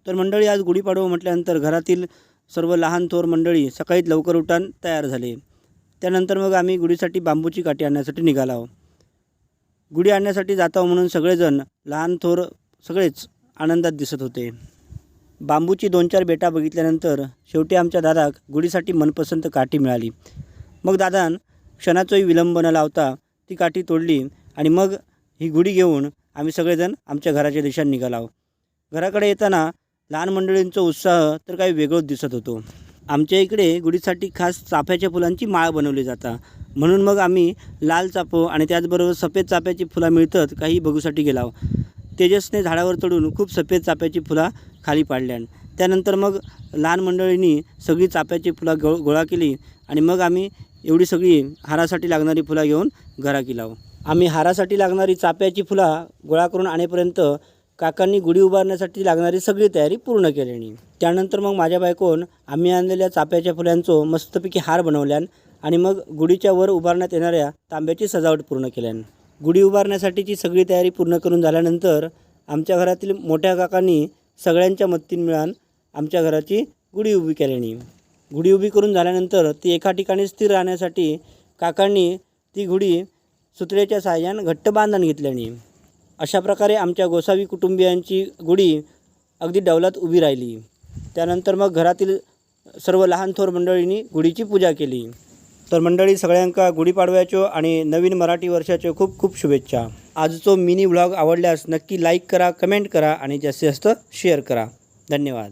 तर मंडळी, आज गुढीपाडवा म्हटल्यानंतर घरातील सर्व लहान थोर मंडळी सकाळीच लवकर उठून तयार झाले. त्यानंतर मग आम्ही गुढीसाठी बांबूची काठी आणण्यासाठी निघालो. गुढी आणण्यासाठी जातो म्हणून सगळेजण लहान थोर सगळेच आनंदात दिसत होते. बांबूची 2-4 बेटा बघितल्यानंतर शेवटी आमच्या दादाक गुढीसाठी मनपसंत काठी मिळाली. मग दादान क्षणाचाही विलंब न लावता ती काठी तोडली आणि मग ही गुढी घेऊन आम्ही सगळेजण आमच्या घराच्या दिशेने निघालो. घराकडे येताना लहान मंडळींचा उत्साह तर काही वेगळंच दिसत होतो. आमच्या इकडे गुढीसाठी खास चाफ्याच्या फुलांची माळ बनवली जाता, म्हणून मग आम्ही लाल चाफो आणि त्याचबरोबर सफेद चाफ्याची फुलं मिळतात काही बघूसाठी गेलो. तेजसने झाडावर चढून खूप सफेद चाफ्याची फुलं खाली पाडल्यान. त्यानंतर मग लहान मंडळींनी सगळी चाफ्याची फुलं गोळा केली आणि मग आम्ही एवढी सगळी हारासाठी लागणारी फुलं घेऊन घरा गेलो. आम्ही हारासाठी लागणारी चाफ्याची फुलं गोळा करून आणेपर्यंत काकांनी गुढी उभारण्यासाठी लागणारी सगळी तयारी पूर्ण केली. त्यानंतर मग माझ्या बायकोन आम्ही आणलेल्या चाफ्याच्या फुलांचं मस्तपैकी हार बनवल्यान आणि मग गुढीच्या वर उभारण्यात येणाऱ्या तांब्याची सजावट पूर्ण केल्यान. गुढी उभारण्यासाठीची सगळी तयारी पूर्ण करून झाल्यानंतर आमच्या घरातील मोठ्या काकांनी सगळ्यांच्या मदतीने मिळून आमच्या घराची गुढी उभी केल्यानी. गुढी उभी करून झाल्यानंतर ती एका ठिकाणी स्थिर राहण्यासाठी काकांनी ती गुढी सुतळेच्या साहाय्याने घट्ट बांधून घेतल्यानी. अशा प्रकारे आमच्या गोसावी कुटुंबियांची गुढी अगदी डौलात उभी राहिली. त्यानंतर मग घरातील सर्व लहान थोर मंडळींनी गुढीची पूजा केली. तर मंडळी, सगळ्यांका गुढीपाडव्याच्यो आणि नवीन मराठी वर्षाच्यो खूप खूप शुभेच्छा. आजचो मिनी व्लॉग आवडल्यास नक्की लाईक करा, कमेंट करा आणि जास्तीत जास्त शेअर करा. धन्यवाद.